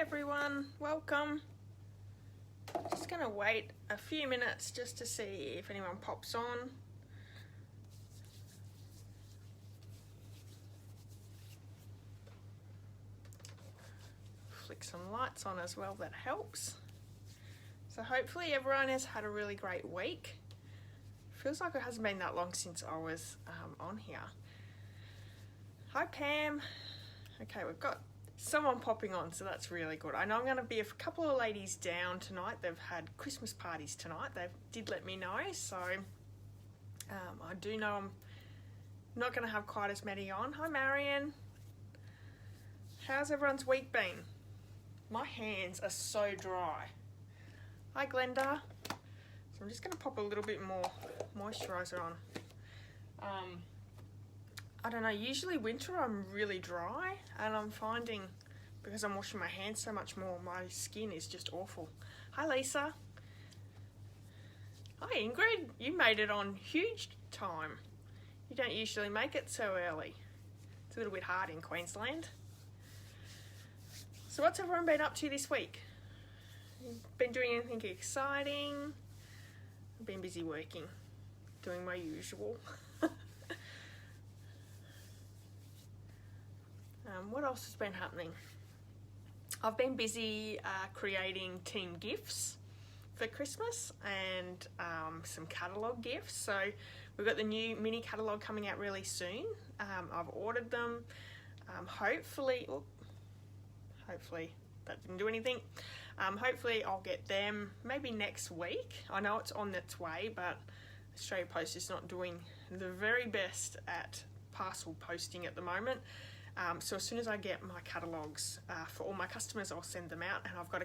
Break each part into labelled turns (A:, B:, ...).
A: everyone, welcome. Just gonna wait a few minutes just to see if anyone pops on. Flick some lights on as well, that helps. So hopefully everyone has had a really great week. Feels like it hasn't been that long since I was on here. Hi Pam. Okay, we've got someone popping on, so that's really good. I know I'm going to be a couple of ladies down tonight. They've had Christmas parties tonight. They did let me know, so I do know I'm not going to have quite as many on. Hi Marion. How's everyone's week been? My hands are so dry. Hi Glenda. So I'm just going to pop a little bit more moisturiser on. I don't know, usually winter I'm really dry, and I'm finding because I'm washing my hands so much more, my skin is just awful. Hi Lisa. Hi Ingrid, you made it on huge time. You don't usually make it so early. It's a little bit hard in Queensland. So what's everyone been up to this week? Been doing anything exciting? I've been busy working, doing my usual. What else has been happening? I've been busy creating team gifts for Christmas and some catalogue gifts. So we've got the new mini catalogue coming out really soon. I've ordered them. Hopefully that didn't do anything. Hopefully I'll get them maybe next week. I know it's on its way, but Australia Post is not doing the very best at parcel posting at the moment. So as soon as I get my catalogues for all my customers, I'll send them out, and I've got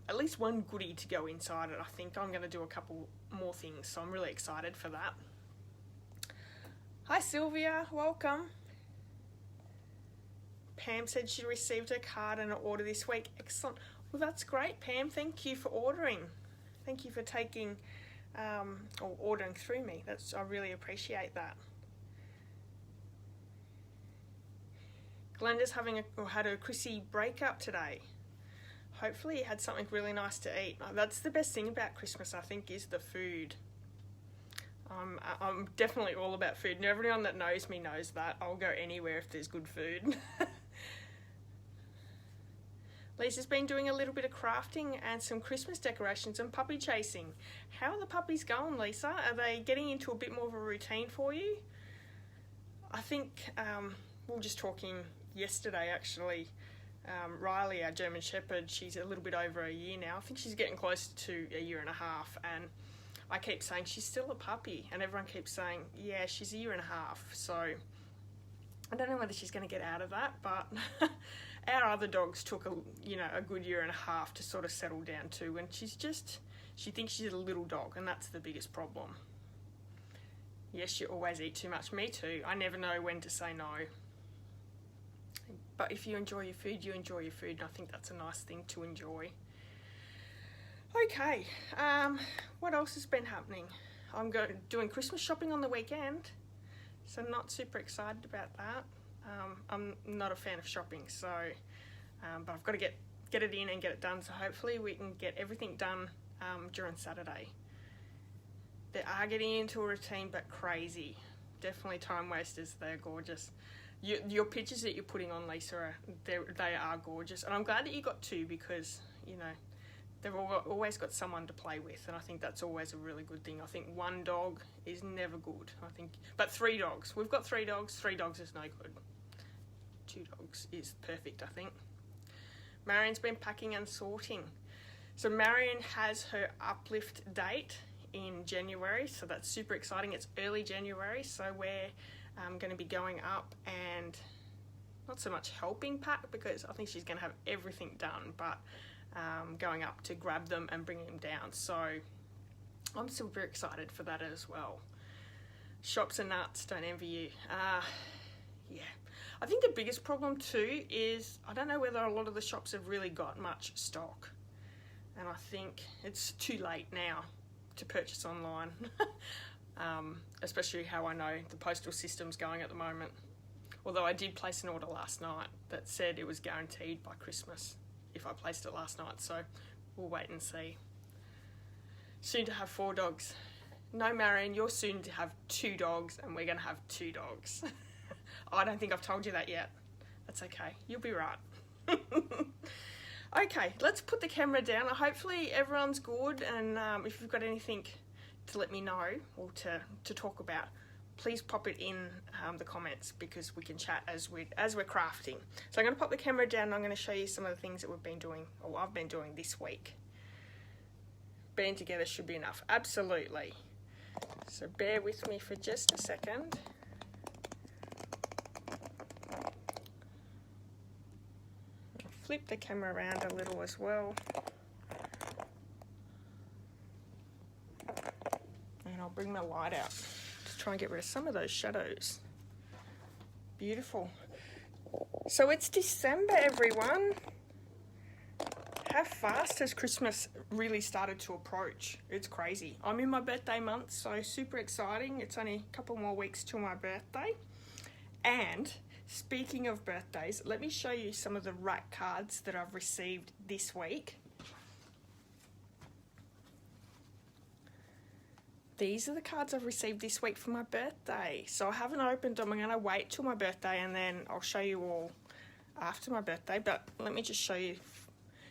A: at least one goodie to go inside it. I think I'm going to do a couple more things, so I'm really excited for that. Hi Sylvia, welcome. Pam said she received her card and an order this week. Excellent. Well, that's great, Pam. Thank you for ordering. Thank you for taking or ordering through me. I really appreciate that. Glenda's had a Chrissy breakup today. Hopefully he had something really nice to eat. That's the best thing about Christmas, I think, is the food. I'm definitely all about food, and everyone that knows me knows that. I'll go anywhere if there's good food. Lisa's been doing a little bit of crafting and some Christmas decorations and puppy chasing. How are the puppies going, Lisa? Are they getting into a bit more of a routine for you? I think we were just talking yesterday actually. Riley, our German Shepherd, she's a little bit over a year now. I think she's getting close to a year and a half, and I keep saying she's still a puppy, and everyone keeps saying, yeah, she's a year and a half. So I don't know whether she's going to get out of that, but our other dogs took a good year and a half to sort of settle down too, and she thinks she's a little dog, and that's the biggest problem. Yes, you always eat too much. Me too. I never know when to say no. But if you enjoy your food, you enjoy your food, and I think that's a nice thing to enjoy. Okay, what else has been happening? I'm doing Christmas shopping on the weekend, so I'm not super excited about that. I'm not a fan of shopping, so but I've got to get it in and get it done, so hopefully we can get everything done during Saturday. They are getting into a routine, but crazy. Definitely time wasters. They're gorgeous. Your pictures that you're putting on, Lisa, they are gorgeous, and I'm glad that you got two, because they've always got someone to play with, and I think that's always a really good thing. I think one dog is never good. But 3 dogs. We've got 3 dogs. 3 dogs is no good. 2 dogs is perfect, I think. Marion's been packing and sorting. So Marion has her uplift date in January, so that's super exciting. It's early January, so we're going to be going up and not so much helping pack, because I think she's going to have everything done, but going up to grab them and bring them down. So I'm super excited for that as well. Shops are nuts, don't envy you. Yeah, I think the biggest problem too is I don't know whether a lot of the shops have really got much stock, and I think it's too late now to purchase online. Especially how I know the postal system's going at the moment. Although I did place an order last night that said it was guaranteed by Christmas. if I placed it last night, so we'll wait and see. Soon to have 4 dogs. No, Marion, you're soon to have 2 dogs, and we're going to have 2 dogs. I don't think I've told you that yet. That's okay. You'll be right. Okay, let's put the camera down. Hopefully everyone's good, and if you've got anything to let me know or to talk about, please pop it in the comments, because we can chat as we're crafting. So I'm going to pop the camera down and I'm going to show you some of the things that we've been doing, or I've been doing this week. Being together should be enough. Absolutely. So bear with me for just a second. Flip the camera around a little as well. And I'll bring the light out to try and get rid of some of those shadows. Beautiful. So it's December, everyone. How fast has Christmas really started to approach? It's crazy. I'm in my birthday month, so super exciting. It's only a couple more weeks till my birthday. And speaking of birthdays, let me show you some of the rack cards that I've received this week. These are the cards I've received this week for my birthday. So I haven't opened them. I'm going to wait till my birthday and then I'll show you all after my birthday. But let me just show you.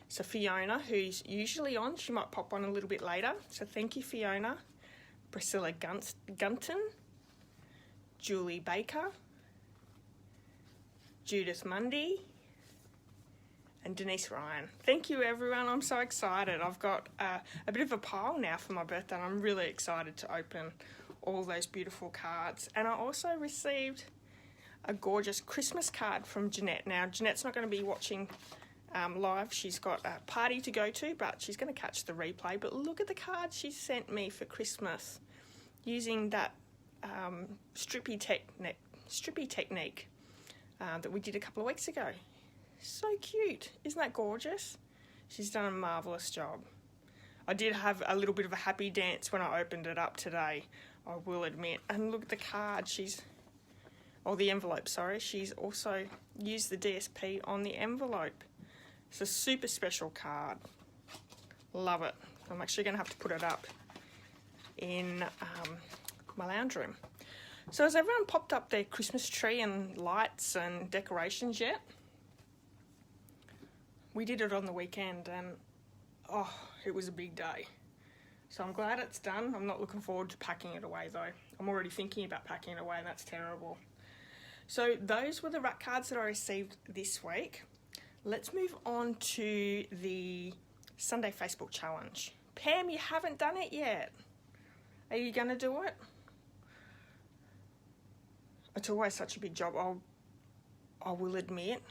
A: So Fiona, who's usually on, she might pop on a little bit later. So thank you, Fiona. Priscilla Gunton, Julie Baker, Judith Mundy, and Denise Ryan. Thank you, everyone. I'm so excited. I've got a bit of a pile now for my birthday, and I'm really excited to open all those beautiful cards. And I also received a gorgeous Christmas card from Jeanette. Now, Jeanette's not going to be watching live. She's got a party to go to, but she's going to catch the replay. But look at the card she sent me for Christmas using that strippy technique that we did a couple of weeks ago. So cute. Isn't that gorgeous? She's done a marvellous job. I did have a little bit of a happy dance when I opened it up today, I will admit. And look at the card. The envelope, sorry. She's also used the DSP on the envelope. It's a super special card. Love it. I'm actually going to have to put it up in my lounge room. So has everyone popped up their Christmas tree and lights and decorations yet? We did it on the weekend and it was a big day. So I'm glad it's done. I'm not looking forward to packing it away though. I'm already thinking about packing it away and that's terrible. So those were the rack cards that I received this week. Let's move on to the Sunday Facebook challenge. Pam, you haven't done it yet. Are you going to do it? It's always such a big job. I will admit,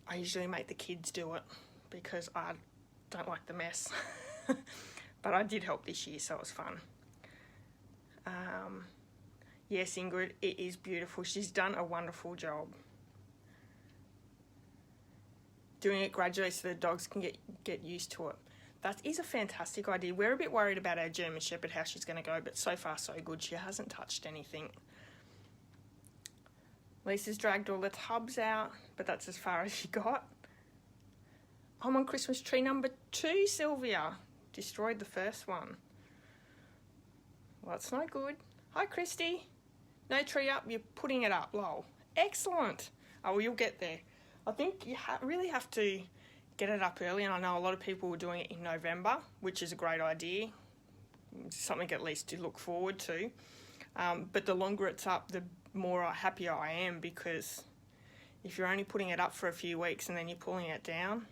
A: I usually make the kids do it because I don't like the mess. But I did help this year, so it was fun. Yes, Ingrid, it is beautiful. She's done a wonderful job. Doing it gradually so the dogs can get used to it. That is a fantastic idea. We're a bit worried about our German Shepherd, how she's going to go, but so far so good. She hasn't touched anything. Lisa's dragged all the tubs out, but that's as far as she got. I'm on Christmas tree number 2, Sylvia. Destroyed the first one. Well, that's no good. Hi, Christy. No tree up, you're putting it up, lol. Excellent. Oh, well, you'll get there. I think you really have to get it up early, and I know a lot of people were doing it in November, which is a great idea. It's something at least to look forward to. But the longer it's up, the more happier I am, because if you're only putting it up for a few weeks and then you're pulling it down,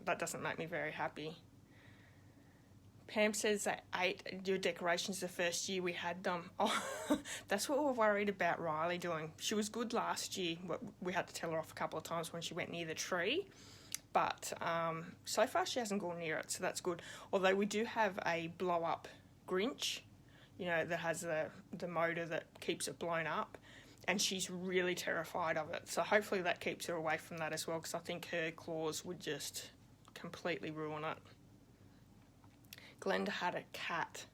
A: that doesn't make me very happy. Pam says that 8 your decorations the first year we had them. Oh, that's what we're worried about Riley doing. She was good last year. We had to tell her off a couple of times when she went near the tree. But so far she hasn't gone near it, so that's good. Although we do have a blow-up Grinch, that has the motor that keeps it blown up. And she's really terrified of it. So hopefully that keeps her away from that as well, because I think her claws would just completely ruin it. Glenda had a cat.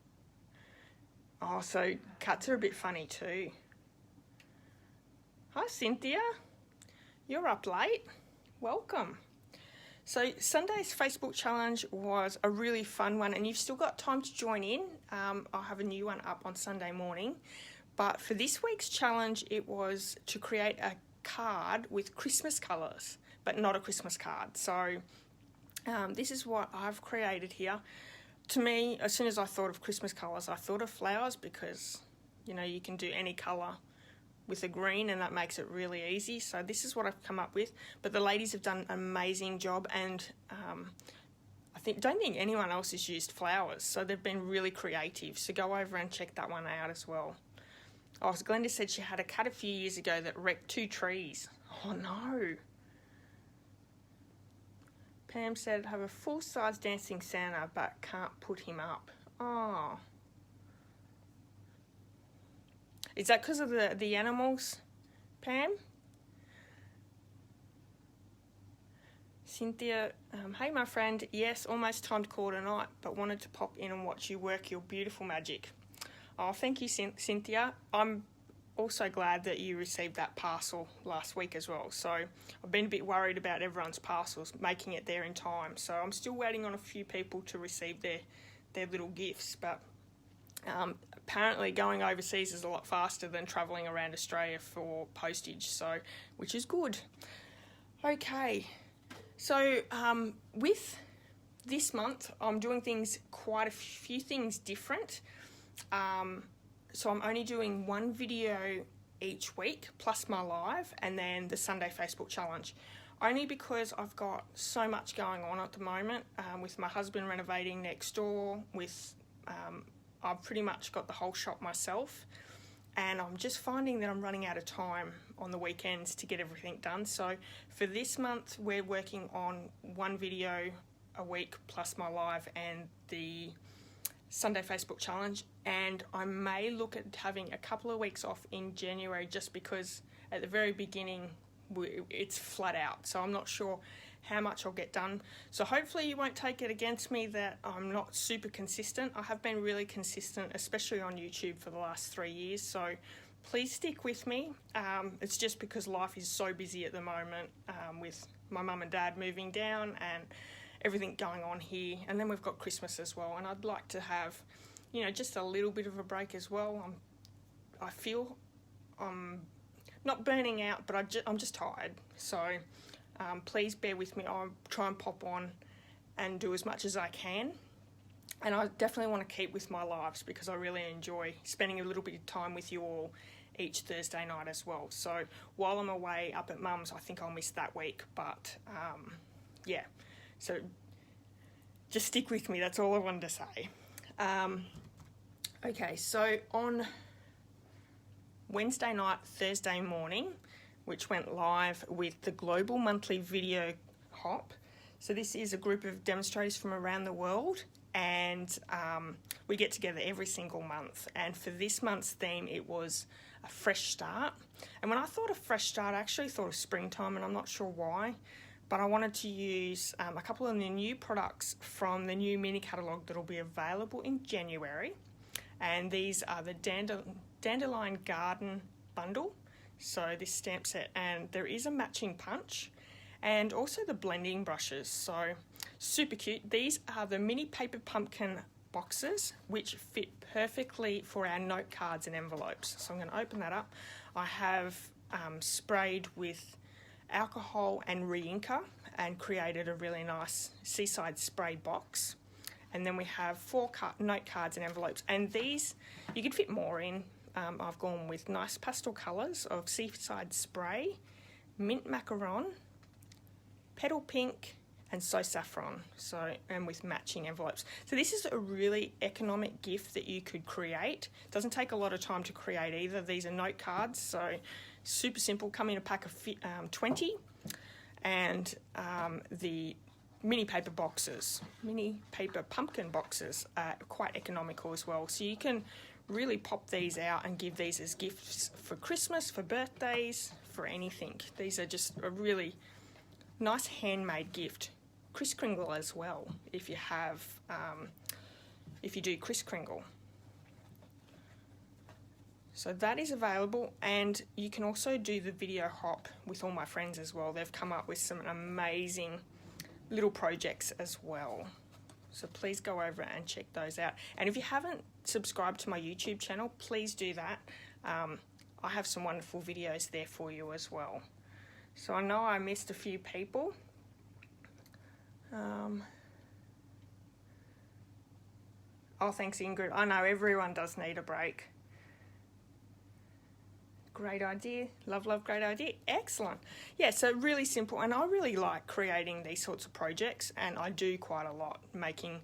A: Oh, so cats are a bit funny too. Hi, Cynthia. You're up late. Welcome. So Sunday's Facebook challenge was a really fun one, and you've still got time to join in. I'll have a new one up on Sunday morning. But for this week's challenge, it was to create a card with Christmas colours, but not a Christmas card. So this is what I've created here. To me, as soon as I thought of Christmas colours, I thought of flowers because, you know, you can do any colour with a green and that makes it really easy. So this is what I've come up with. But the ladies have done an amazing job, and don't think anyone else has used flowers. So they've been really creative. So go over and check that one out as well. Oh, so Glenda said she had a cat a few years ago that wrecked 2 trees. Oh no. Pam said, have a full-size dancing Santa but can't put him up. Oh. Is that because of the animals, Pam? Cynthia, hey my friend, yes, almost time to call it a night, but wanted to pop in and watch you work your beautiful magic. Oh, thank you, Cynthia. I'm also glad that you received that parcel last week as well. So I've been a bit worried about everyone's parcels, making it there in time. So I'm still waiting on a few people to receive their little gifts, but apparently going overseas is a lot faster than travelling around Australia for postage, so which is good. Okay, so with this month I'm doing quite a few things different. So I'm only doing one video each week plus my live and then the Sunday Facebook challenge, only because I've got so much going on at the moment with my husband renovating next door, with I've pretty much got the whole shop myself, and I'm just finding that I'm running out of time on the weekends to get everything done. So for this month we're working on one video a week plus my live and the Sunday Facebook challenge, and I may look at having a couple of weeks off in January just because at the very beginning it's flat out, so I'm not sure how much I'll get done. So hopefully you won't take it against me that I'm not super consistent. I have been really consistent, especially on YouTube for the last 3 years, so please stick with me. It's just because life is so busy at the moment with my mum and dad moving down and everything going on here, and then we've got Christmas as well, and I'd like to have, you know, just a little bit of a break as well. I feel I'm not burning out, but I'm just tired, so please bear with me. I'll try and pop on and do as much as I can, and I definitely want to keep with my lives because I really enjoy spending a little bit of time with you all each Thursday night as well. So while I'm away up at Mum's, I think I'll miss that week, but yeah. So just stick with me, that's all I wanted to say. Okay, so on Wednesday night, Thursday morning, which went live with the Global Monthly Video Hop. So this is a group of demonstrators from around the world, and we get together every single month. And for this month's theme, it was a fresh start. And when I thought of fresh start, I actually thought of springtime, and I'm not sure why. But I wanted to use a couple of the new products from the new mini catalogue that will be available in January. And these are the Dandelion Garden Bundle, so this stamp set, and there is a matching punch, and also the blending brushes, so super cute. These are the mini paper pumpkin boxes, which fit perfectly for our note cards and envelopes. So I'm going to open that up. I have sprayed with alcohol and re-inker and created a really nice seaside spray box, and then we have 4 note cards and envelopes, and these you could fit more in. I've gone with nice pastel colours of seaside spray, mint macaron, petal pink, and so saffron, and with matching envelopes. So this is a really economic gift that you could create. It doesn't take a lot of time to create either. These are note cards, so super simple, come in a pack of 20, and the mini paper pumpkin boxes are quite economical as well. So you can really pop these out and give these as gifts for Christmas, for birthdays, for anything. These are just a really nice handmade gift. Kris Kringle as well, if you have, if you do Kris Kringle. So that is available, and you can also do the video hop with all my friends as well. They've come up with some amazing little projects as well. So please go over and check those out. And if you haven't subscribed to my YouTube channel, please do that. I have some wonderful videos there for you as well. So I know I missed a few people. Oh, thanks, Ingrid. I know everyone does need a break. Great idea. Love, great idea. Excellent. Yeah, so really simple. And I really like creating these sorts of projects, and I do quite a lot, making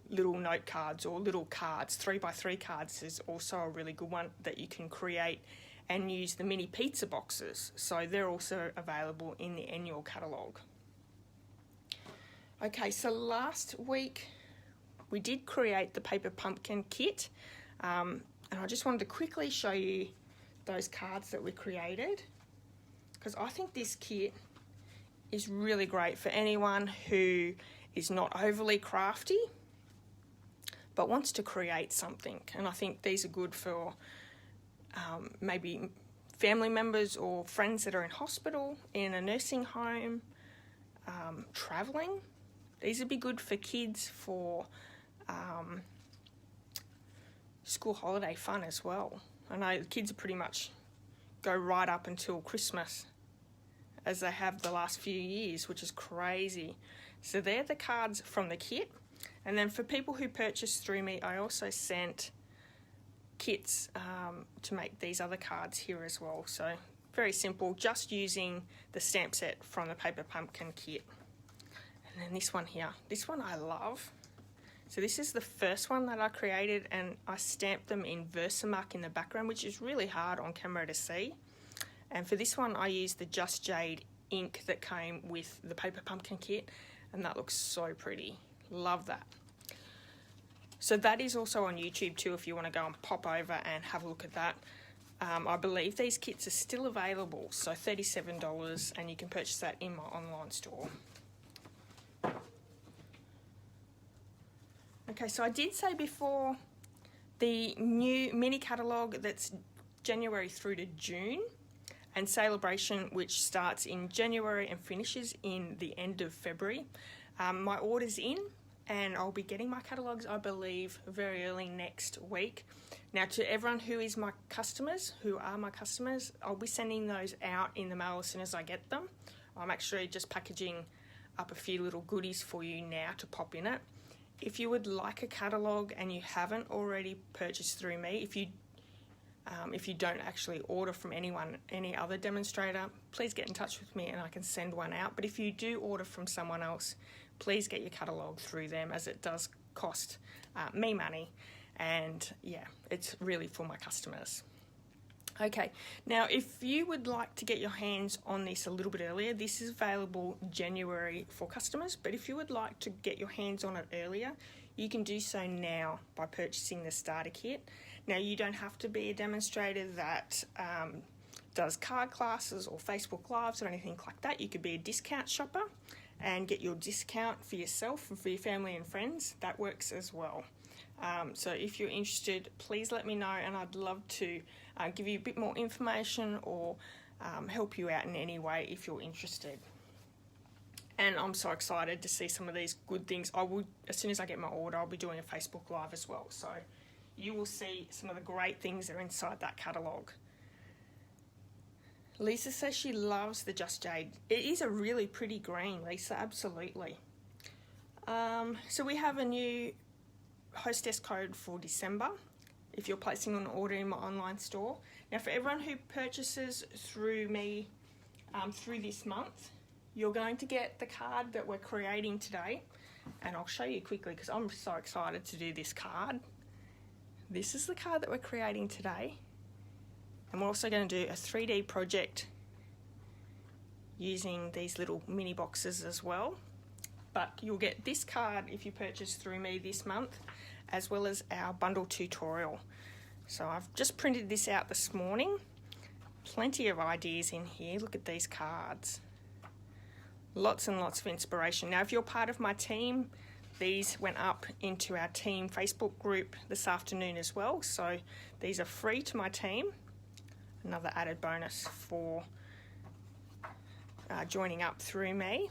A: little note cards or little cards. 3x3 cards is also a really good one that you can create and use the mini pizza boxes. So they're also available in the annual catalogue. Okay, so last week we did create the paper pumpkin kit, and I just wanted to quickly show you those cards that we created, because I think this kit is really great for anyone who is not overly crafty but wants to create something. And I think these are good for maybe family members or friends that are in hospital, in a nursing home, travelling. These would be good for kids for school holiday fun as well. I know the kids pretty much go right up until Christmas, as they have the last few years, which is crazy. So they're the cards from the kit. And then for people who purchase through me, I also sent kits to make these other cards here as well. So very simple, just using the stamp set from the paper pumpkin kit. And then this one here, this one I love. So this is the first one that I created, and I stamped them in Versamark in the background, which is really hard on camera to see. And for this one, I used the Just Jade ink that came with the paper pumpkin kit, and that looks so pretty. Love that. So that is also on YouTube too, if you want to go and pop over and have a look at that. I believe these kits are still available, so $37, and you can purchase that in my online store. Okay, so I did say before, the new mini catalogue that's January through to June, and Celebration, which starts in January and finishes in the end of February. My order's in, and I'll be getting my catalogues, I believe, very early next week. Now, to everyone who is my customers, I'll be sending those out in the mail as soon as I get them. I'm actually just packaging up a few little goodies for you now to pop in it. If you would like a catalogue and you haven't already purchased through me, if you don't actually order from any other demonstrator, please get in touch with me and I can send one out. But if you do order from someone else, please get your catalogue through them, as it does cost me money. And yeah, it's really for my customers. Okay, now if you would like to get your hands on this a little bit earlier, this is available January for customers, but if you would like to get your hands on it earlier, you can do so now by purchasing the starter kit. Now, you don't have to be a demonstrator that does card classes or Facebook Lives or anything like that. You could be a discount shopper and get your discount for yourself and for your family and friends. That works as well. So if you're interested, please let me know, and I'd love to give you a bit more information or help you out in any way if you're interested. And I'm so excited to see some of these good things. As soon as I get my order, I'll be doing a Facebook Live as well. So you will see some of the great things that are inside that catalogue. Lisa says she loves the Just Jade. It is a really pretty green, Lisa, absolutely. So we have a new hostess code for December if you're placing an order in my online store. Now, for everyone who purchases through me through this month, you're going to get the card that we're creating today, and I'll show you quickly because I'm so excited to do this card. This is the card that we're creating today, and we're also going to do a 3D project using these little mini boxes as well. But you'll get this card if you purchase through me this month, as well as our bundle tutorial. So I've just printed this out this morning. Plenty of ideas in here. Look at these cards. Lots and lots of inspiration. Now, if you're part of my team, these went up into our team Facebook group this afternoon as well. So these are free to my team. Another added bonus for joining up through me.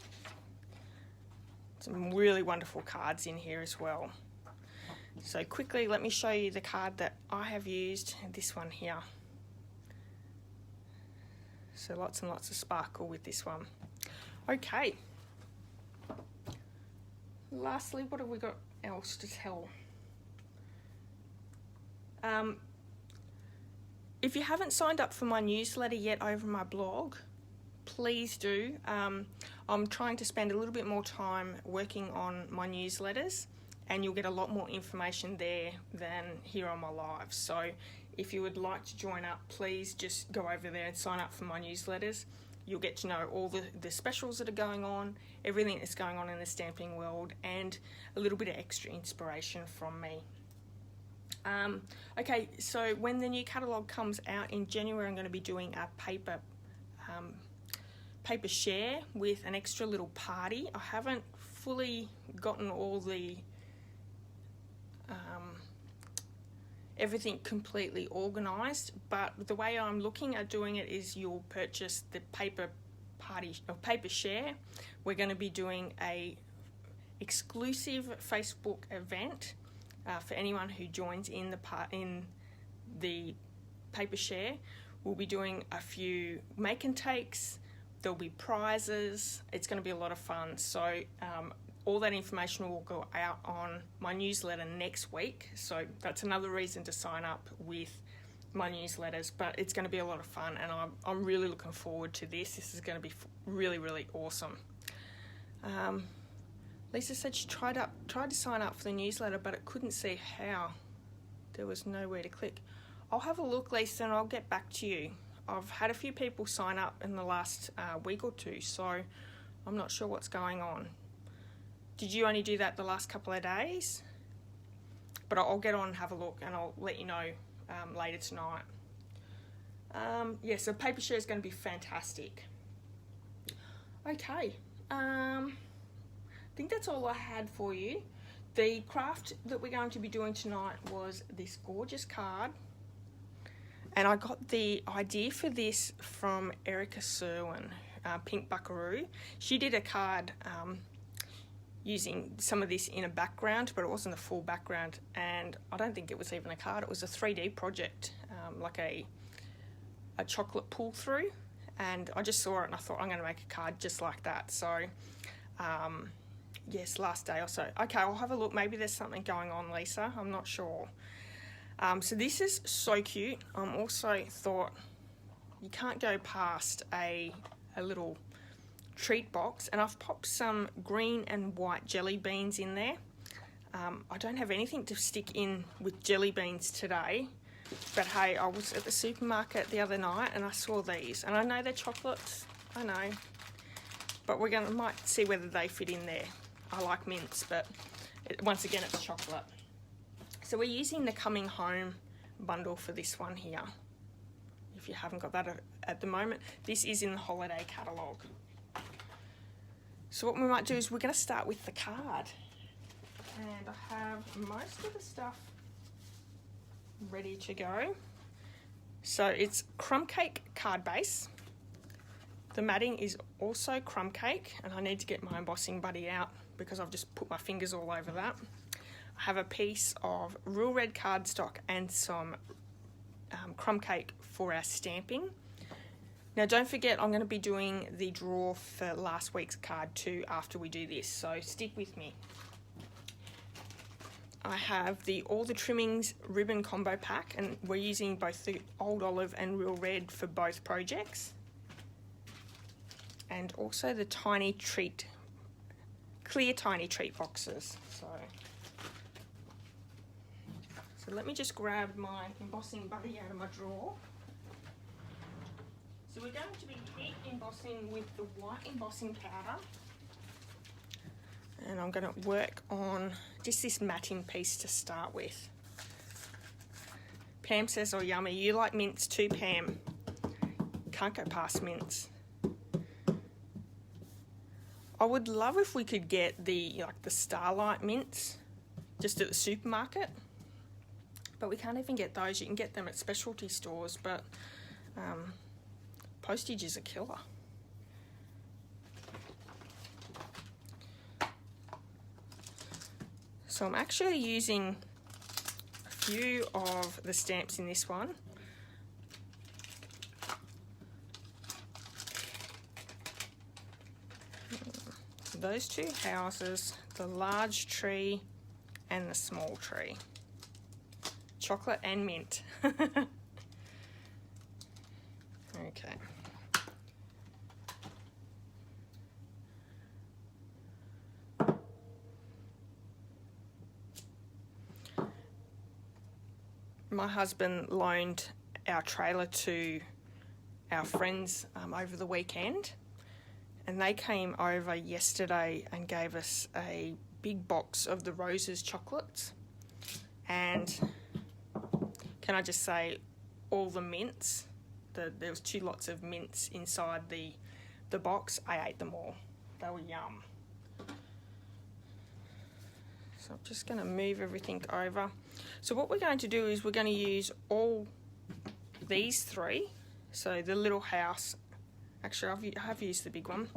A: Some really wonderful cards in here as well. So quickly, let me show you the card that I have used, this one here. So lots and lots of sparkle with this one. Okay. Lastly, what have we got else to tell? If you haven't signed up for my newsletter yet over my blog, please do. I'm trying to spend a little bit more time working on my newsletters, and you'll get a lot more information there than here on my live. So if you would like to join up, please just go over there and sign up for my newsletters. You'll get to know all the specials that are going on, everything that's going on in the stamping world, and a little bit of extra inspiration from me. Okay, so when the new catalogue comes out in January, I'm going to be doing a paper share with an extra little party. I haven't fully gotten all the everything completely organised, but the way I'm looking at doing it is you'll purchase the paper share. We're going to be doing a exclusive Facebook event for anyone who joins in the paper share. We'll be doing a few make and takes. There'll be prizes. It's going to be a lot of fun. So all that information will go out on my newsletter next week. So that's another reason to sign up with my newsletters. But it's going to be a lot of fun, and I'm really looking forward to this. This is going to be really, really awesome. Lisa said she tried to sign up for the newsletter, but it couldn't see how. There was nowhere to click. I'll have a look, Lisa, and I'll get back to you. I've had a few people sign up in the last week or two, so I'm not sure what's going on. Did you only do that the last couple of days? But I'll get on and have a look, and I'll let you know later tonight. Yeah, so paper share is going to be fantastic. Okay, I think that's all I had for you. The craft that we're going to be doing tonight was this gorgeous card. And I got the idea for this from Erica Serwin, Pink Buckaroo. She did a card using some of this in a background, but it wasn't a full background. And I don't think it was even a card. It was a 3D project, like a chocolate pull through. And I just saw it and I thought, I'm going to make a card just like that. So, yes, last day or so. Okay, I'll have a look. Maybe there's something going on, Lisa. I'm not sure. So this is so cute. Also thought you can't go past a little treat box, and I've popped some green and white jelly beans in there. I don't have anything to stick in with jelly beans today, but hey, I was at the supermarket the other night and I saw these, and I know they're chocolates, I know, but might see whether they fit in there. I like mints, but once again, it's chocolate. So we're using the Coming Home bundle for this one here. If you haven't got that at the moment, this is in the holiday catalogue. So what we might do is we're going to start with the card. And I have most of the stuff ready to go. So it's Crumb Cake card base. The matting is also Crumb Cake, and I need to get my embossing buddy out because I've just put my fingers all over that. I have a piece of real red cardstock and some Crumb Cake for our stamping. Now don't forget, I'm going to be doing the draw for last week's card too after we do this, so stick with me. I have the All the Trimmings ribbon combo pack, and we're using both the Old Olive and Real Red for both projects. And also the tiny treat, clear tiny treat boxes. So let me just grab my embossing buddy out of my drawer. So we're going to be heat embossing with the white embossing powder. And I'm going to work on just this matting piece to start with. Pam says, oh yummy, you like mints too, Pam. Can't go past mints. I would love if we could get the Starlight mints just at the supermarket. But we can't even get those. You can get them at specialty stores, but postage is a killer. So I'm actually using a few of the stamps in this one. Those two houses, the large tree and the small tree. Chocolate and mint. Okay. My husband loaned our trailer to our friends over the weekend, and they came over yesterday and gave us a big box of the Roses chocolates. And can I just say, all the mints, there was 2 lots of mints inside the box. I ate them all. They were yum. So I'm just going to move everything over. So what we're going to do is we're going to use all these 3. So the little house, actually I have used the big one,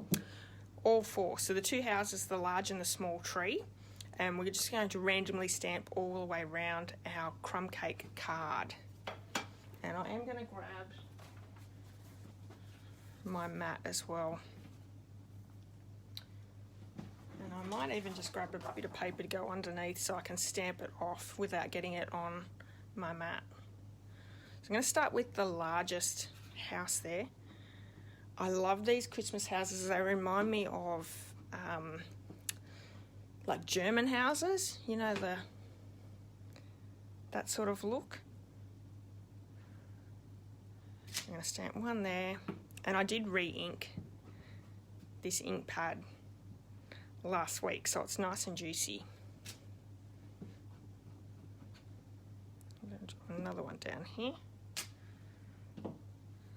A: all 4. So the 2 houses, the large and the small tree. And we're just going to randomly stamp all the way around our Crumb Cake card. And I am going to grab my mat as well. And I might even just grab a bit of paper to go underneath so I can stamp it off without getting it on my mat. So I'm going to start with the largest house there. I love these Christmas houses. They remind me of like German houses, you know, that sort of look. I'm going to stamp one there, and I did re-ink this ink pad last week, so it's nice and juicy. I'm going to do another one down here.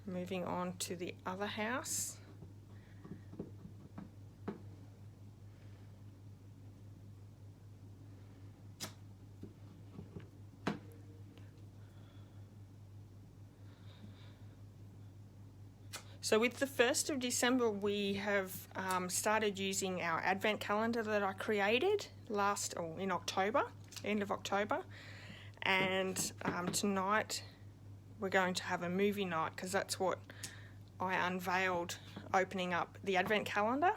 A: Moving on to the other house. So with the 1st of December, we have started using our advent calendar that I created in October, end of October. And tonight we're going to have a movie night, because that's what I unveiled opening up the advent calendar.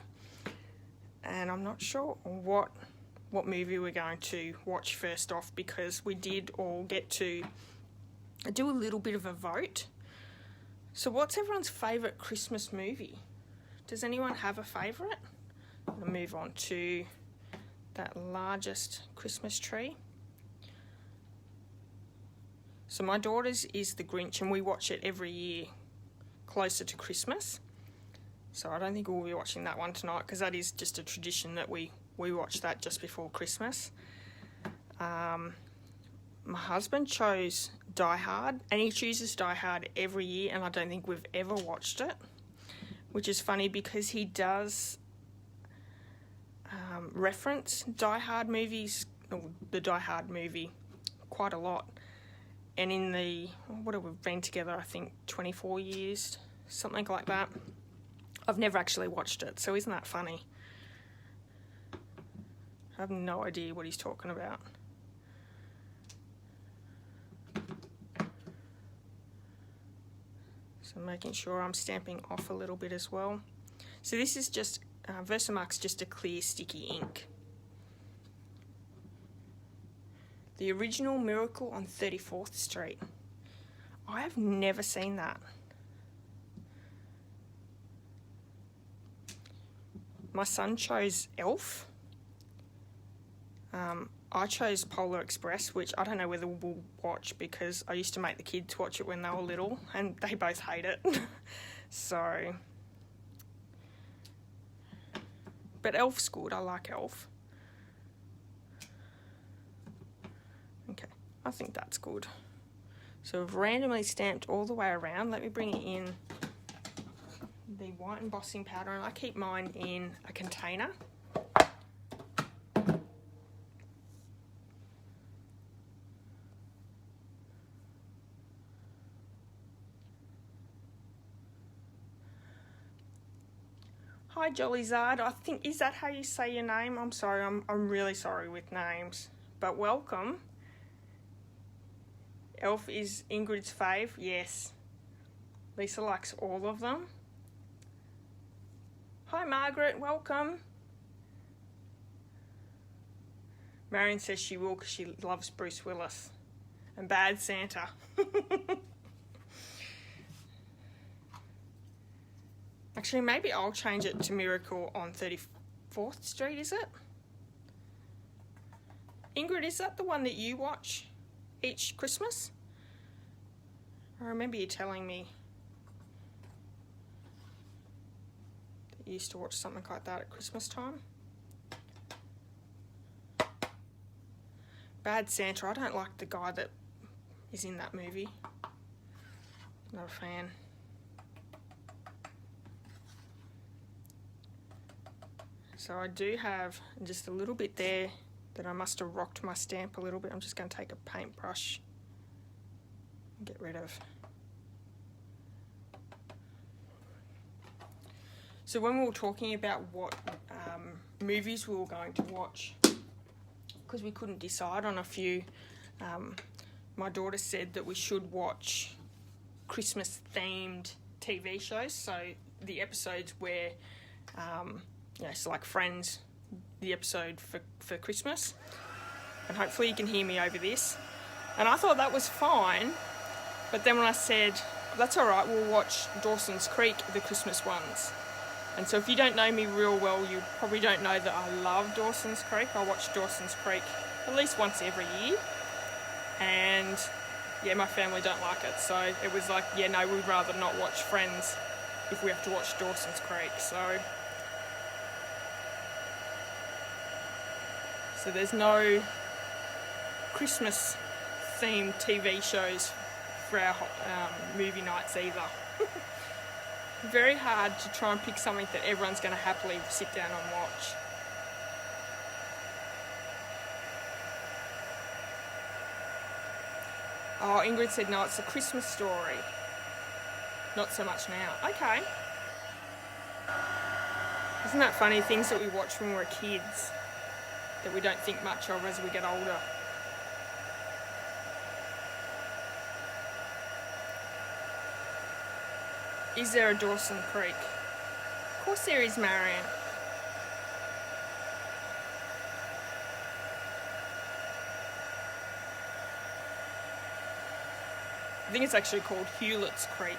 A: And I'm not sure what movie we're going to watch first off, because we did all get to do a little bit of a vote. So what's everyone's favourite Christmas movie? Does anyone have a favourite? I'm going to move on to that largest Christmas tree. So my daughter's is The Grinch, and we watch it every year closer to Christmas. So I don't think we'll be watching that one tonight, because that is just a tradition that we watch that just before Christmas. My husband chose Die Hard, and he chooses Die Hard every year, and I don't think we've ever watched it, which is funny because he does reference Die Hard movies, or the Die Hard movie, quite a lot. And in what have we been together, I think 24 years, something like that. I've never actually watched it, so isn't that funny? I have no idea what he's talking about. So making sure I'm stamping off a little bit as well. So this is just, Versamark's just a clear sticky ink. The original Miracle on 34th Street. I have never seen that. My son chose Elf. I chose Polar Express, which I don't know whether we'll watch, because I used to make the kids watch it when they were little, and they both hate it. So, but Elf's good. I like Elf. Okay, I think that's good. So we've randomly stamped all the way around. Let me bring it in the white embossing powder, and I keep mine in a container. Hi Jolly Zard, I think, is that how you say your name? I'm sorry, I'm really sorry with names. but welcome. Elf is Ingrid's fave, yes. Lisa likes all of them. Hi Margaret, welcome. Marion says she will because she loves Bruce Willis. And Bad Santa. Actually, maybe I'll change it to Miracle on 34th Street, is it? Ingrid, is that the one that you watch each Christmas? I remember you telling me that you used to watch something like that at Christmas time. Bad Santa, I don't like the guy that is in that movie. Not a fan. So I do have just a little bit there that I must have rocked my stamp a little bit. I'm just going to take a paintbrush and get rid of. So when we were talking about what movies we were going to watch, because we couldn't decide on a few, my daughter said that we should watch Christmas themed TV shows. So the episodes where, so like Friends, the episode for Christmas. And hopefully you can hear me over this. And I thought that was fine. But then when I said, that's all right, we'll watch Dawson's Creek, the Christmas ones. And so if you don't know me real well, you probably don't know that I love Dawson's Creek. I watch Dawson's Creek at least once every year. And yeah, my family don't like it. So it was like, yeah, no, we'd rather not watch Friends if we have to watch Dawson's Creek. So there's no Christmas themed TV shows for our movie nights either. Very hard to try and pick something that everyone's going to happily sit down and watch. Oh, Ingrid said no, it's A Christmas Story. Not so much now. Okay. Isn't that funny? Things that we watched when we were kids that we don't think much of as we get older. Is there a Dawson Creek? Of course there is, Marion. I think it's actually called Hewlett's Creek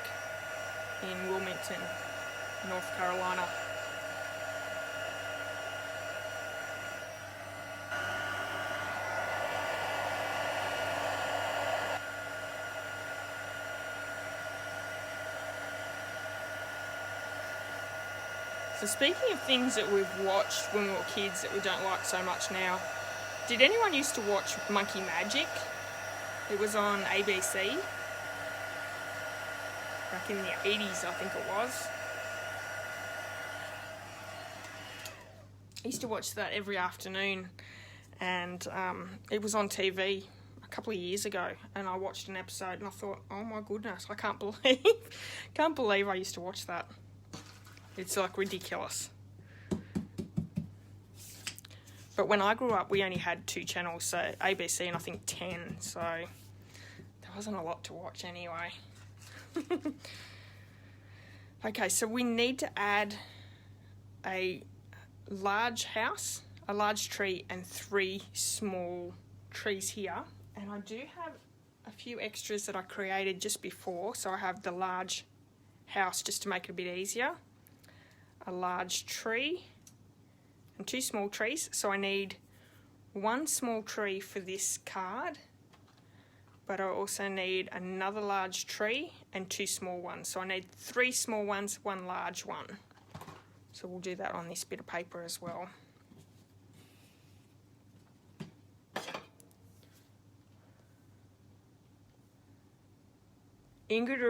A: in Wilmington, North Carolina. So speaking of things that we've watched when we were kids that we don't like so much now, did anyone used to watch Monkey Magic? It was on ABC back in the 80s, I think it was. I used to watch that every afternoon, and it was on TV a couple of years ago, and I watched an episode and I thought, oh my goodness, I can't believe I used to watch that. It's like ridiculous. But when I grew up, we only had 2 channels, so ABC and I think 10, so there wasn't a lot to watch anyway. Okay, so we need to add a large house, a large tree, and 3 small trees here. And I do have a few extras that I created just before, so I have the large house just to make it a bit easier. A large tree and 2 small trees, so I need 1 small tree for this card, but I also need another large tree and 2 small ones, so I need 3 small ones, 1 large one. So we'll do that on this bit of paper as well. Ingrid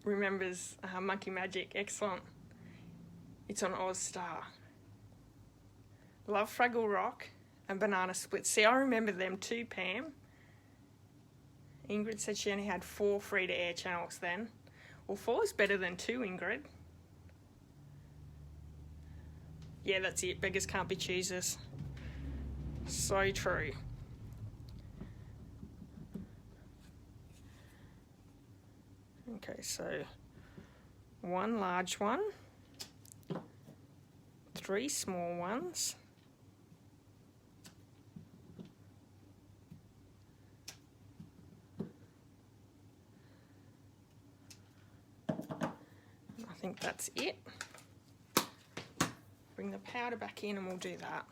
A: remembers Monkey Magic, excellent. It's on Oz Star. Love Fraggle Rock and Banana Split. See, I remember them too, Pam. Ingrid said she only had 4 free-to-air channels then. Well, 4 is better than 2, Ingrid. Yeah, that's it. Beggars can't be choosers. So true. Okay, so 1 large one, 3 small ones, I think that's it. Bring the powder back in and we'll do that.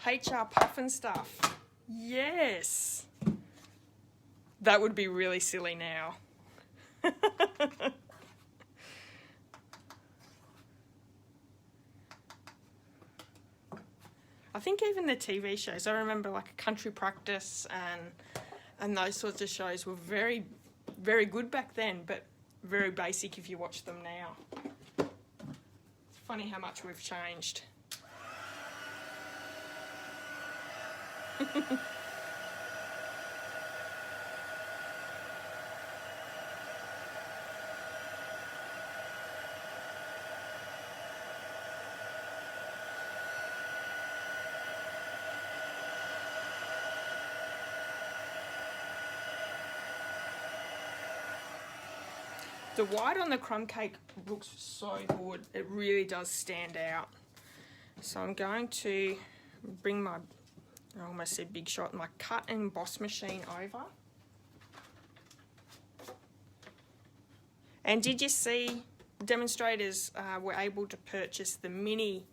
A: HR puffin stuff. Yes! That would be really silly now. I think even the TV shows, I remember like Country Practice and those sorts of shows were very, very good back then, but very basic if you watch them now. It's funny how much we've changed. The white on the crumb cake looks so good. It really does stand out. So I'm going to bring my, I almost said big shot, my cut and emboss machine over. And did you see demonstrators were able to purchase the mini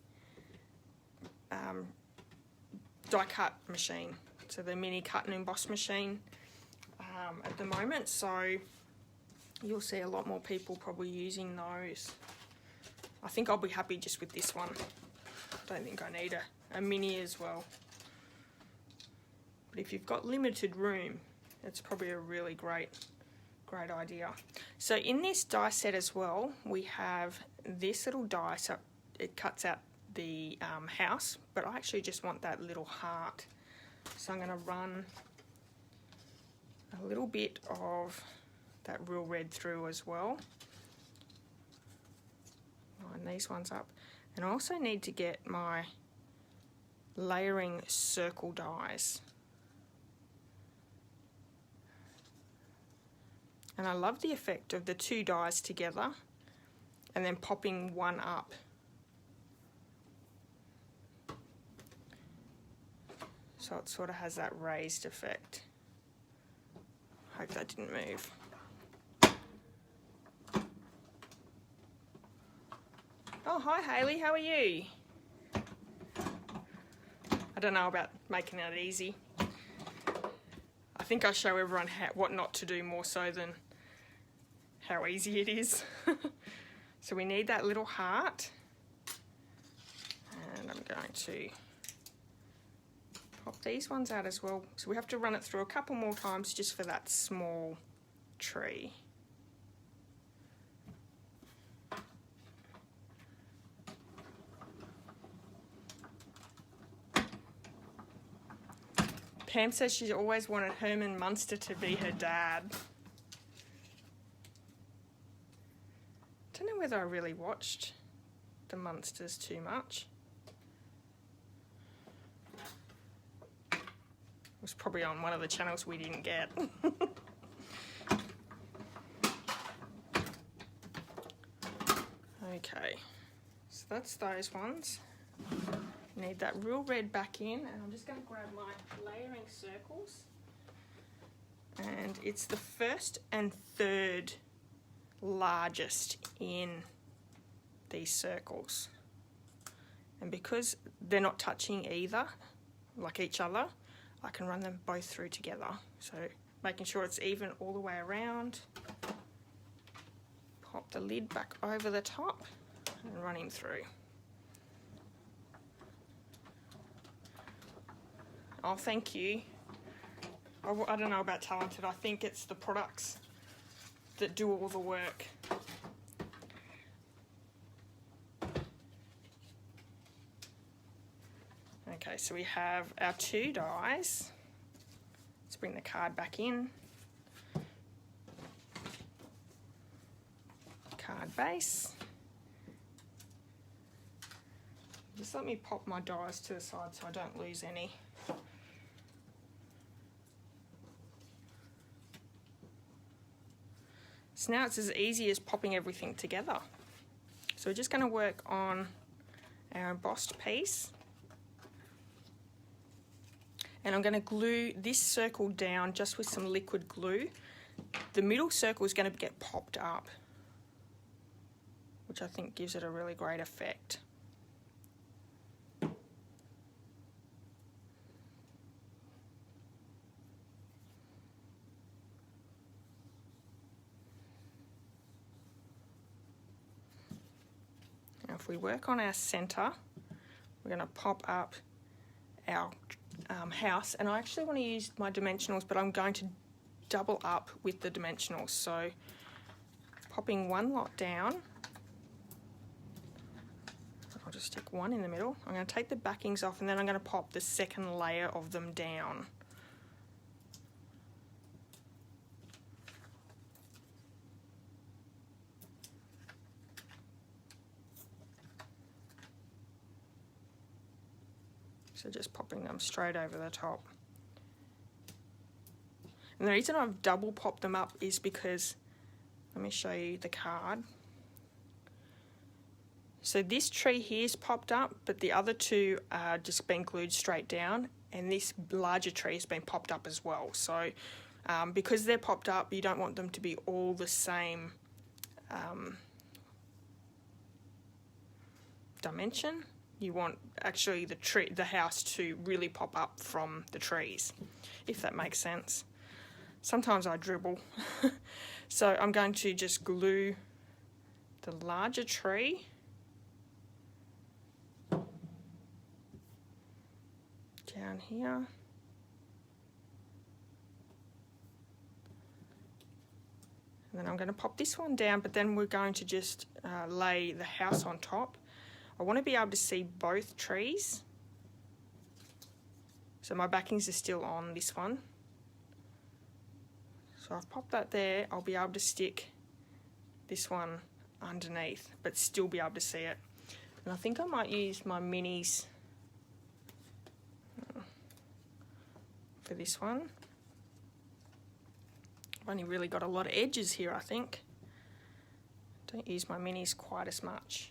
A: die cut machine. So the mini cut and emboss machine at the moment. So you'll see a lot more people probably using those. I think I'll be happy just with this one. Don't think I need a mini as well. But if you've got limited room, it's probably a really great idea. So in this die set as well, we have this little die, so it cuts out the house, but I actually just want that little heart. So I'm going to run a little bit of that real red through as well. Line these ones up. And I also need to get my layering circle dies. And I love the effect of the two dies together and then popping one up. So it sort of has that raised effect. Hope that didn't move. Oh, hi Hayley, how are you? I don't know about making it easy. I think I show everyone what not to do more so than how easy it is. So we need that little heart. And I'm going to pop these ones out as well. So we have to run it through a couple more times just for that small tree. Pam says she's always wanted Herman Munster to be her dad. Don't know whether I really watched the Munsters too much. It was probably on one of the channels we didn't get. Okay, so that's those ones. Need that real red back in, and I'm just going to grab my layering circles. And it's the first and third largest in these circles. And because they're not touching either, like each other, I can run them both through together. So making sure it's even all the way around. Pop the lid back over the top and run him through. Oh, thank you. I don't know about talented. I think it's the products that do all the work. Okay, so we have our two dies. Let's bring the card back in. Card base. Just let me pop my dies to the side so I don't lose any. It's So now it's as easy as popping everything together. So we're just going to work on our embossed piece. And I'm going to glue this circle down just with some liquid glue. The middle circle is going to get popped up, which I think gives it a really great effect. Now if we work on our centre, we're going to pop up our house, and I actually want to use my dimensionals, but I'm going to double up with the dimensionals. So popping one lot down, I'll just stick one in the middle. I'm going to take the backings off, and then I'm going to pop the second layer of them down. So just popping them straight over the top. And the reason I've double popped them up is because, let me show you the card. So this tree here is popped up, but the other two are just been glued straight down, and this larger tree has been popped up as well. So because they're popped up, you don't want them to be all the same dimension. You want actually the house to really pop up from the trees, if that makes sense. Sometimes I dribble. So I'm going to just glue the larger tree down here. And then I'm going to pop this one down, but then we're going to just lay the house on top. I want to be able to see both trees. So my backings are still on this one. So I've popped that there. I'll be able to stick this one underneath, but still be able to see it. And I think I might use my minis for this one. I've only really got a lot of edges here, I think. Don't use my minis quite as much.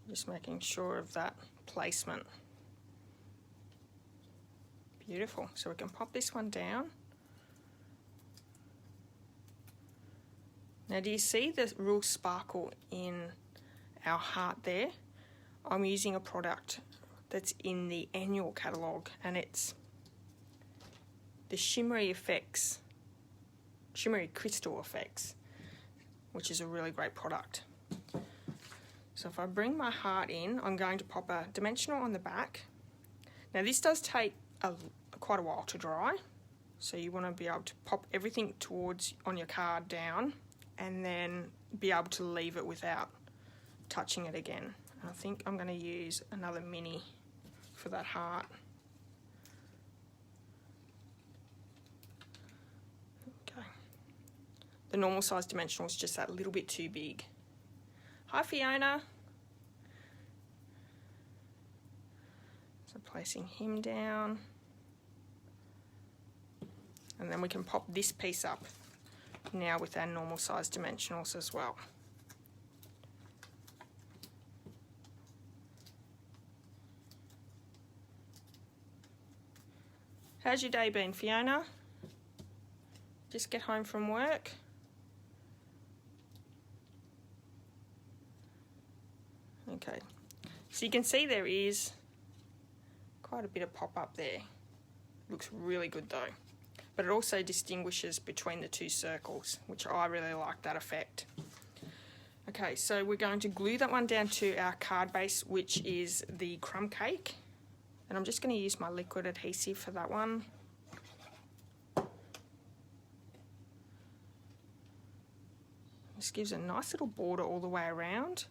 A: Just making sure of that placement. Beautiful. So we can pop this one down. Now do you see the real sparkle in our heart there? I'm using a product that's in the annual catalogue, and it's the Shimmery Effects, Shimmery Crystal Effects, which is a really great product. So if I bring my heart in, I'm going to pop a dimensional on the back. Now this does take quite a while to dry, so you want to be able to pop everything on your card down, and then be able to leave it without touching it again. And I think I'm going to use another mini for that heart. Okay. The normal size dimensional is just that little bit too big. Hi Fiona. So placing him down. And then we can pop this piece up now with our normal size dimensionals as well. How's your day been, Fiona? Just get home from work? Okay, so you can see there is quite a bit of pop up there. Looks really good though. But it also distinguishes between the two circles, which I really like that effect. Okay, so we're going to glue that one down to our card base, which is the Crumb Cake. And I'm just going to use my liquid adhesive for that one. This gives a nice little border all the way around.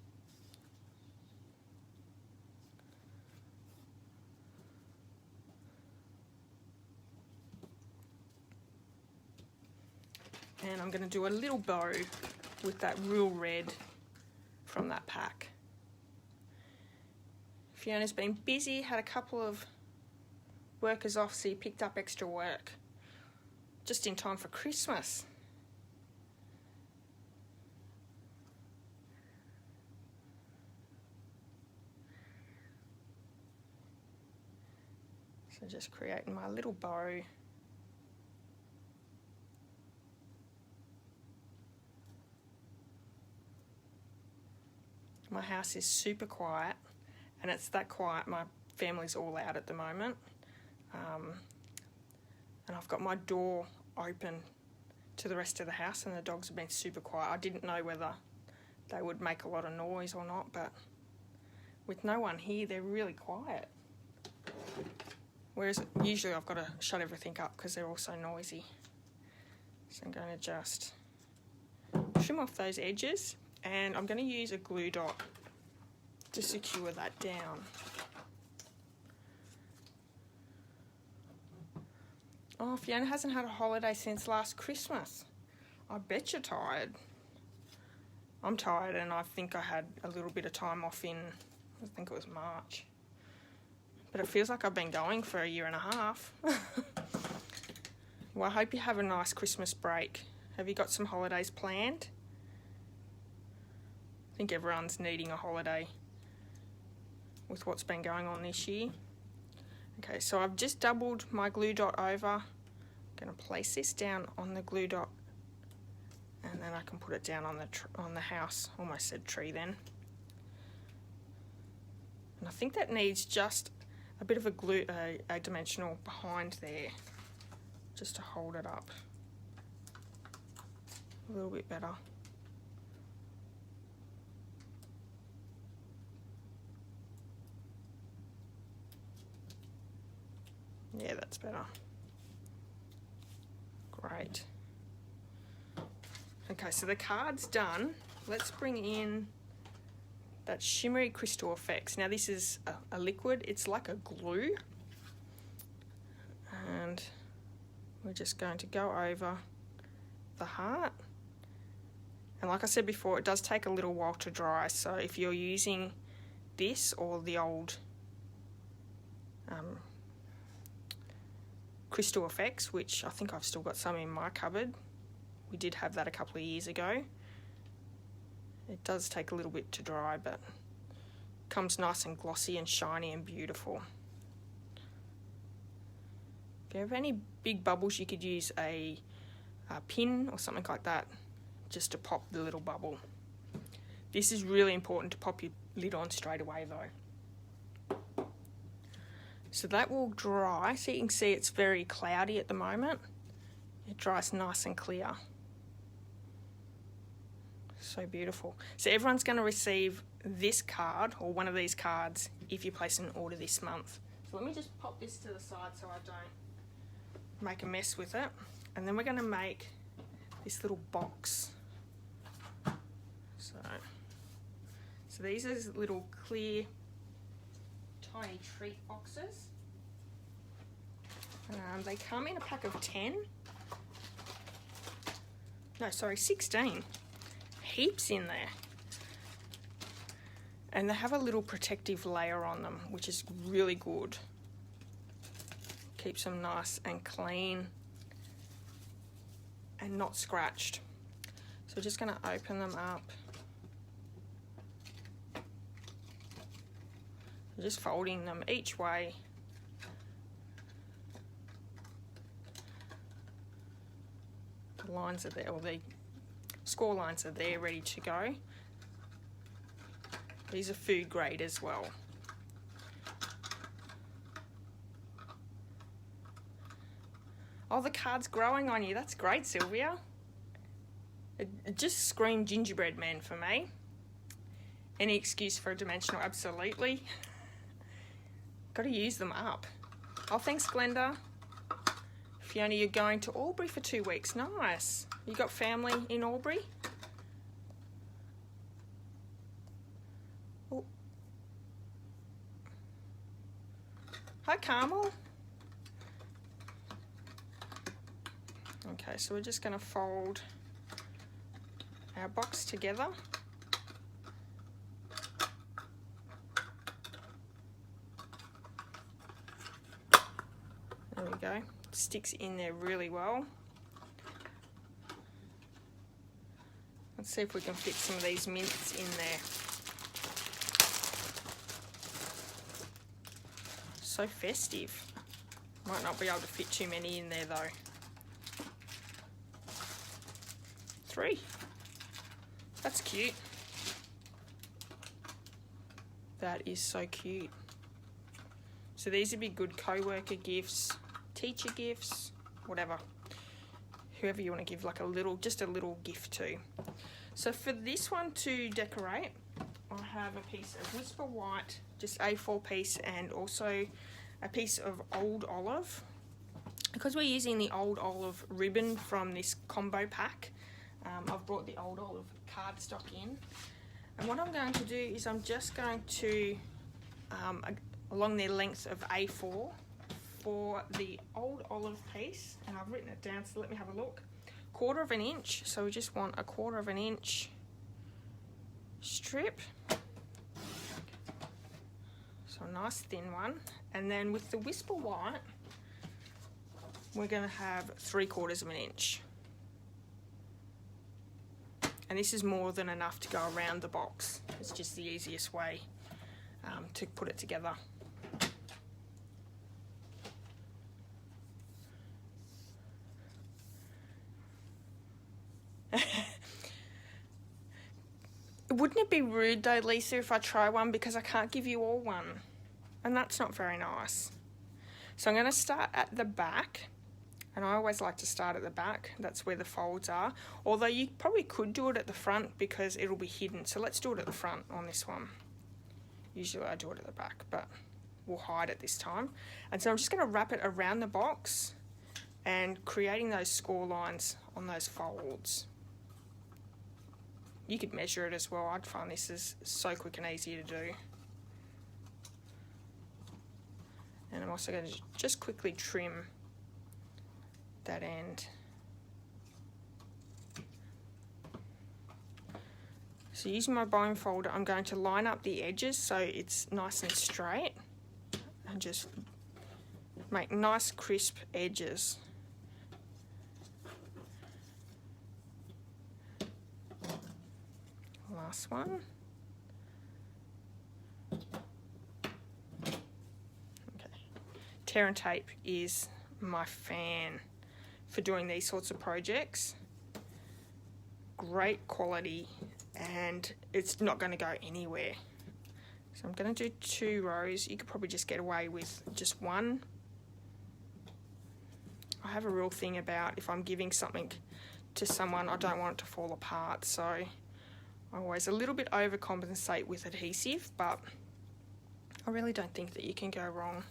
A: And I'm going to do a little bow with that real red from that pack. Fiona's been busy, had a couple of workers off, so he picked up extra work just in time for Christmas. So just creating my little bow. My house is super quiet, and it's that quiet. My family's all out at the moment. And I've got my door open to the rest of the house, and the dogs have been super quiet. I didn't know whether they would make a lot of noise or not, but with no one here, they're really quiet. Whereas usually I've got to shut everything up because they're all so noisy. So I'm going to just trim off those edges, and I'm going to use a glue dot to secure that down. Oh, Fiona hasn't had a holiday since last Christmas. I bet you're tired. I'm tired, and I think I had a little bit of time off in, I think it was March. But it feels like I've been going for a year and a half. Well, I hope you have a nice Christmas break. Have you got some holidays planned? I think everyone's needing a holiday with what's been going on this year. Okay, so I've just doubled my glue dot over. I'm going to place this down on the glue dot, and then I can put it down on the house. Almost said tree then. And I think that needs just a bit of a dimensional behind there, just to hold it up a little bit better. Yeah, that's better. Great. Okay, so the card's done. Let's bring in that shimmery crystal effects. Now this is a liquid, it's like a glue. And we're just going to go over the heart. And like I said before, it does take a little while to dry. So if you're using this or the old crystal effects, which I think I've still got some in my cupboard. We did have that a couple of years ago. It does take a little bit to dry, but comes nice and glossy and shiny and beautiful. If you have any big bubbles, you could use a pin or something like that just to pop the little bubble. This is really important to pop your lid on straight away though. So that will dry. So you can see it's very cloudy at the moment. It dries nice and clear. So beautiful. So everyone's going to receive this card or one of these cards if you place an order this month. So let me just pop this to the side so I don't make a mess with it. And then we're going to make this little box. So these are little clear tiny treat boxes. They come in a pack of 10. No, sorry, 16. Heaps in there. And they have a little protective layer on them, which is really good. Keeps them nice and clean and not scratched. So we're just going to open them up. Just folding them each way. The lines are there, or the score lines are there, ready to go. These are food grade as well. Oh, the card's growing on you. That's great, Sylvia. It just screamed gingerbread man for me. Any excuse for a dimensional, absolutely. Got to use them up. Oh, thanks, Glenda. Fiona, you're going to Albury for 2 weeks. Nice. You got family in Albury? Oh. Hi, Carmel. Okay, so we're just going to fold our box together. go. It sticks in there really well. Let's see if we can fit some of these mints in there. So festive. Might not be able to fit too many in there though. 3. That's cute. That is so cute. So these would be good co-worker gifts, teacher gifts, whatever. Whoever you want to give like a little, just a little gift to. So for this one to decorate, I have a piece of Whisper White, just A4 piece, and also a piece of Old Olive. Because we're using the Old Olive ribbon from this combo pack, I've brought the Old Olive cardstock in. And what I'm going to do is I'm just going to, along the length of A4, for the Old Olive piece, and I've written it down, so let me have a look. 1/4 inch, so we just want a 1/4 inch strip. So a nice thin one. And then with the Whisper White, we're going to have 3/4 inch. And this is more than enough to go around the box. It's just the easiest way to put it together. Wouldn't it be rude though, Lisa, if I try one, because I can't give you all one? And that's not very nice. So I'm going to start at the back. And I always like to start at the back. That's where the folds are. Although you probably could do it at the front because it'll be hidden. So let's do it at the front on this one. Usually I do it at the back, but we'll hide it this time. And so I'm just going to wrap it around the box and creating those score lines on those folds. You could measure it as well. I'd find this is so quick and easy to do. And I'm also going to just quickly trim that end. So using my bone folder, I'm going to line up the edges so it's nice and straight and just make nice crisp edges. Last one. Okay. Tear and tape is my fan for doing these sorts of projects. Great quality, and it's not going to go anywhere. So I'm going to do 2 rows. You could probably just get away with just 1. I have a real thing about if I'm giving something to someone, I don't want it to fall apart, so I always a little bit overcompensate with adhesive, but I really don't think that you can go wrong.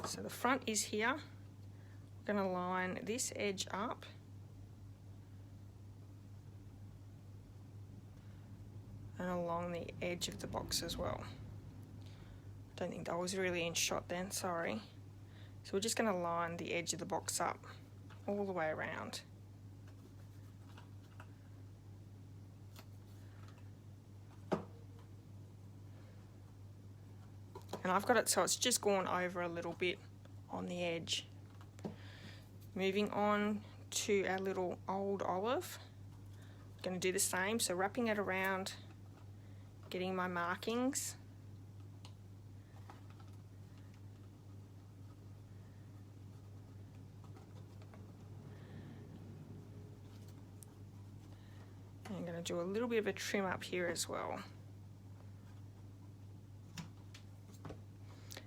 A: So the front is here. I'm going to line this edge up. And along the edge of the box as well. Don't think that was really in shot then, sorry. So we're just going to line the edge of the box up all the way around. And I've got it so it's just gone over a little bit on the edge. Moving on to our little Old Olive. I'm going to do the same, so wrapping it around, getting my markings. And I'm going to do a little bit of a trim up here as well.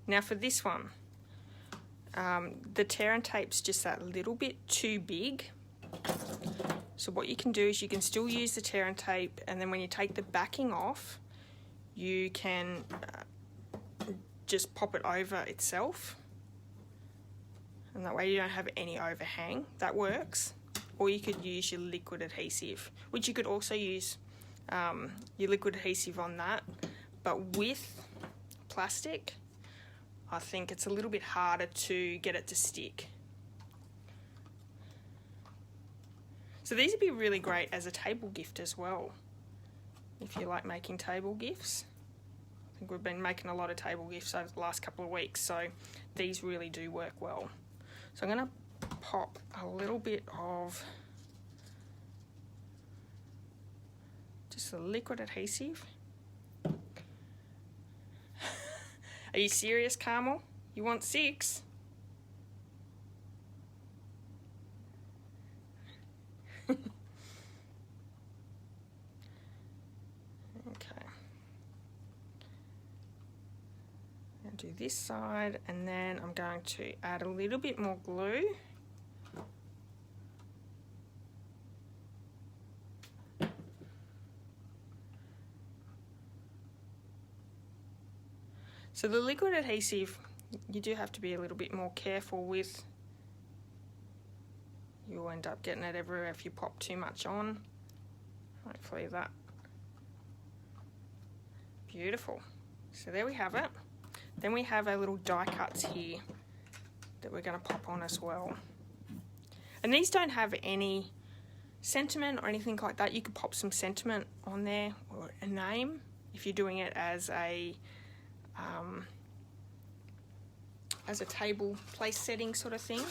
A: Now for this one, the tear and tape's just that little bit too big. So what you can do is you can still use the tear and tape, and then when you take the backing off, you can just pop it over itself. And that way you don't have any overhang. That works. Or you could use your liquid adhesive, which you could also use your liquid adhesive on that. But with plastic, I think it's a little bit harder to get it to stick. So these would be really great as a table gift as well. If you like making table gifts, I think we've been making a lot of table gifts over the last couple of weeks, so these really do work well. So I'm going to pop a little bit of just a liquid adhesive. Are you serious, Carmel? You want 6? Okay. I'll do this side, and then I'm going to add a little bit more glue. So the liquid adhesive, you do have to be a little bit more careful with. You'll end up getting it everywhere if you pop too much on. Hopefully that. Beautiful. So there we have it. Then we have our little die cuts here that we're going to pop on as well. And these don't have any sentiment or anything like that. You could pop some sentiment on there or a name if you're doing it as a table place setting sort of thing.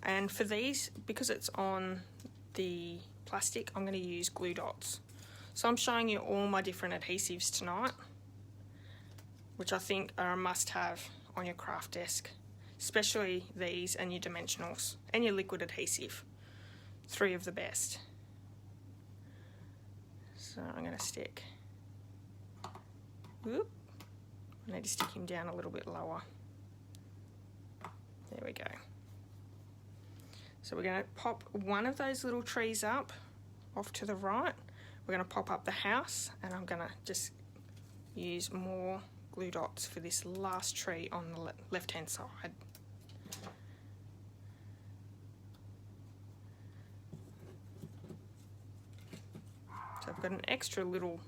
A: And for these, because it's on the plastic, I'm going to use glue dots. So I'm showing you all my different adhesives tonight, which I think are a must-have on your craft desk, especially these and your dimensionals and your liquid adhesive. 3 of the best. So I'm going to stick. Whoop. I need to stick him down a little bit lower. There we go. So we're going to pop one of those little trees up off to the right. We're going to pop up the house, and I'm going to just use more glue dots for this last tree on the left-hand side. So I've got an extra little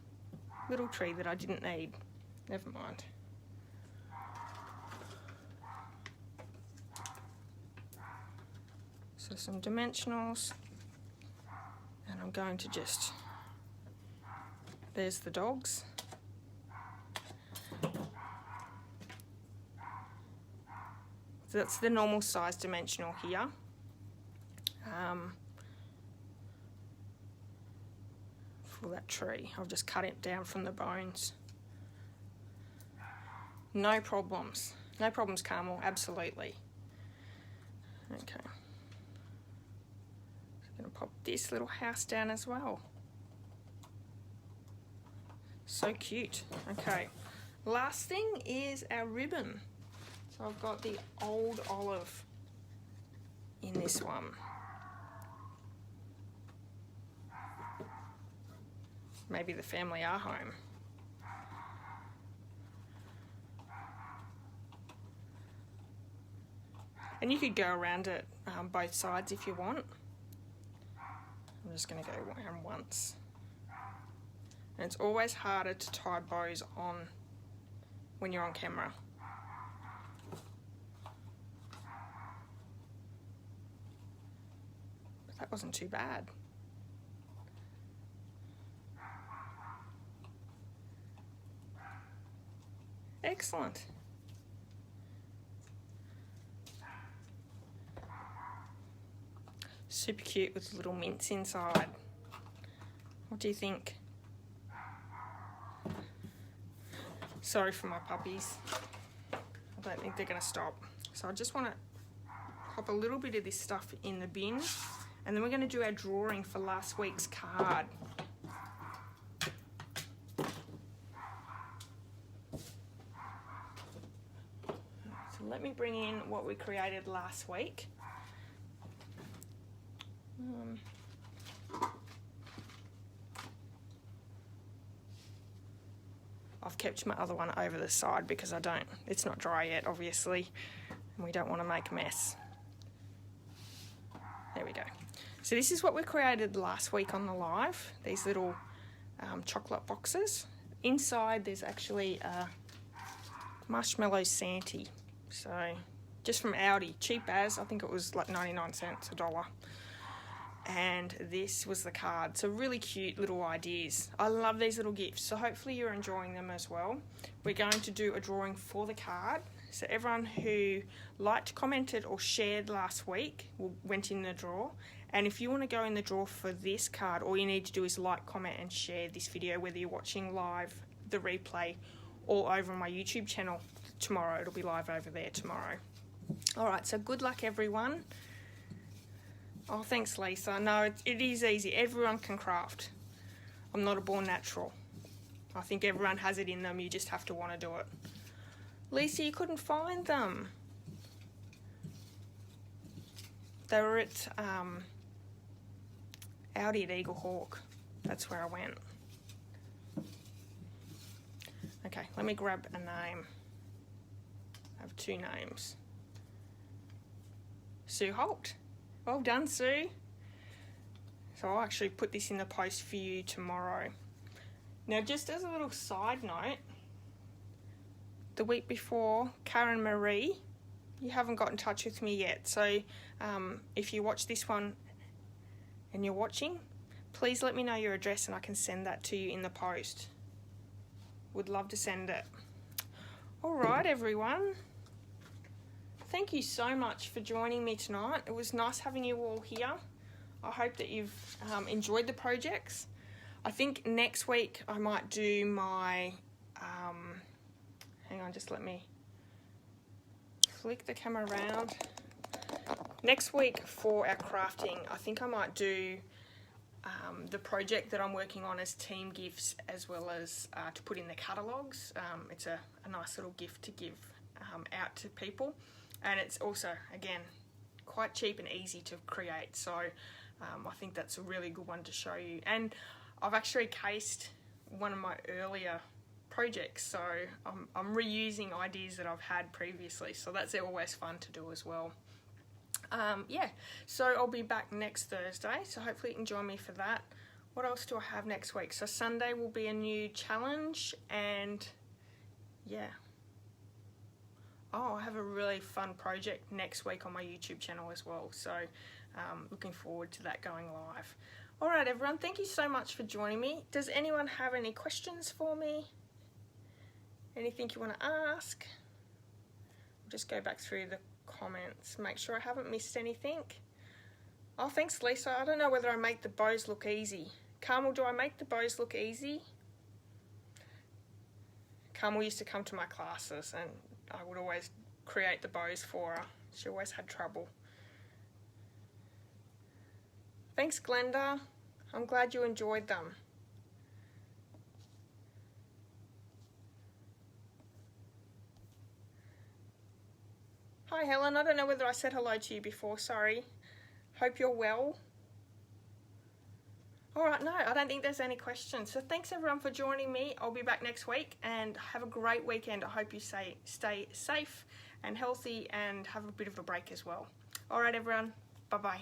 A: tree that I didn't need. Never mind. So some dimensionals, and I'm going to just, there's the dogs. So that's the normal size dimensional here. For that tree, I've just cut it down from the bones. No problems. No problems, Carmel, absolutely. Okay. I'm going to pop this little house down as well. So cute. Okay. Last thing is our ribbon. So I've got the old olive in this one. Maybe the family are home. And you could go around it both sides if you want. I'm just going to go around once. And it's always harder to tie bows on when you're on camera. But that wasn't too bad. Excellent. Super cute with little mints inside. What do you think? Sorry for my puppies. I don't think they're going to stop. So I just want to pop a little bit of this stuff in the bin, and then we're going to do our drawing for last week's card. So let me bring in what we created last week. I've kept my other one over the side because it's not dry yet, obviously, and we don't want to make a mess. There we go. So this is what we created last week on the live, these little chocolate boxes. Inside there's actually a marshmallow Santa. So just from Aldi, cheap as, I think it was like 99 cents, $1. and this was the card. So really cute little ideas. I love these little gifts, so hopefully you're enjoying them as well. We're going to do a drawing for the card, so everyone who liked, commented or shared last week went in the draw. And if you want to go in the draw for this card, all you need to do is like, comment and share this video, whether you're watching live, the replay, or over on my YouTube channel tomorrow. It'll be live over there tomorrow. Alright, so good luck everyone. Oh, thanks Lisa. No, it is easy. Everyone can craft. I'm not a born natural. I think everyone has it in them. You just have to want to do it. Lisa, you couldn't find them. They were at Audi at Eagle Hawk. That's where I went. Okay, let me grab a name. I have 2 names. Sue Holt. Well done, Sue. So I'll actually put this in the post for you tomorrow. Now, just as a little side note, the week before, Karen Marie, you haven't got in touch with me yet. So if you watch this one and you're watching, please let me know your address and I can send that to you in the post. Would love to send it. All right, everyone. Thank you so much for joining me tonight. It was nice having you all here. I hope that you've enjoyed the projects. I think next week I might do my, hang on, just let me flick the camera around. Next week for our crafting, I think I might do the project that I'm working on as team gifts, as well as to put in the catalogues. It's a nice little gift to give out to people, and it's also, again, quite cheap and easy to create, so I think that's a really good one to show you. And I've actually cased one of my earlier projects, so I'm reusing ideas that I've had previously, so that's always fun to do as well. Yeah, so I'll be back next Thursday, so hopefully you can join me for that. What else do I have next week? So Sunday will be a new challenge, and yeah. Oh, I have a really fun project next week on my YouTube channel as well, so looking forward to that going live. Alright everyone, thank you so much for joining me. Does anyone have any questions for me? Anything you want to ask? I'll just go back through the comments, make sure I haven't missed anything. Oh, thanks Lisa. I don't know whether I make the bows look easy. Carmel, do I make the bows look easy? Carmel used to come to my classes and I would always create the bows for her. She always had trouble. Thanks Glenda. I'm glad you enjoyed them. Hi Helen, I don't know whether I said hello to you before, sorry. Hope you're well. Alright, no, I don't think there's any questions. So thanks everyone for joining me. I'll be back next week and have a great weekend. I hope you stay safe and healthy and have a bit of a break as well. Alright everyone, bye bye.